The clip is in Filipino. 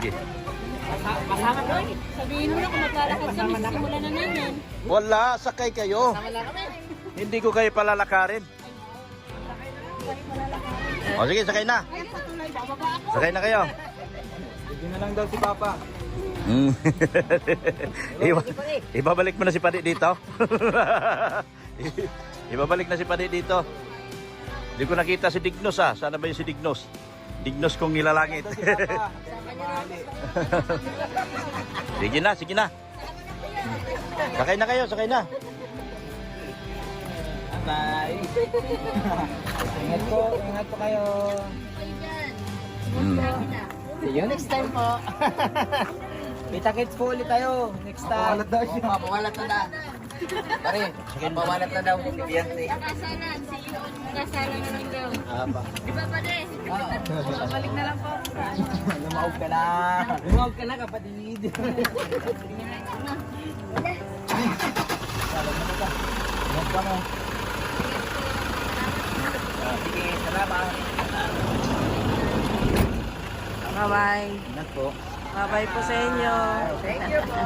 sige. Masama ko. Sabihin mo na kung maglalakad kami, simulan na namin. Wala, sakay kayo. Wala kami. Hindi ko kayo palalakarin. O sige, sakay na. Sakay na kayo. Hindi na lang daw si Papa. Ibabalik mo na si Padi dito. Ibabalik na si Padi dito. Hindi ko nakita si Dignos ah. Sana ba yung si Dignos? Dignos kong nilalangit. Sige na, sige na. Sakay na kayo, sakay na. Bye. Ingat po kayo. See you next time po. Kita-kits po ulit tayo. Next time. Papawalat daw siya. Papawalat na na. Pare, papawalat na daw ni Beyonce. Kasala na lang daw. Aba. Di ba pa din? Balik na lang po. Lumawag ka na. Lumawag ka na kapatid. Lumawag ka mo. Sige, salamat. Bye-bye. Ingat po. Bye-bye po sa inyo. Thank you po.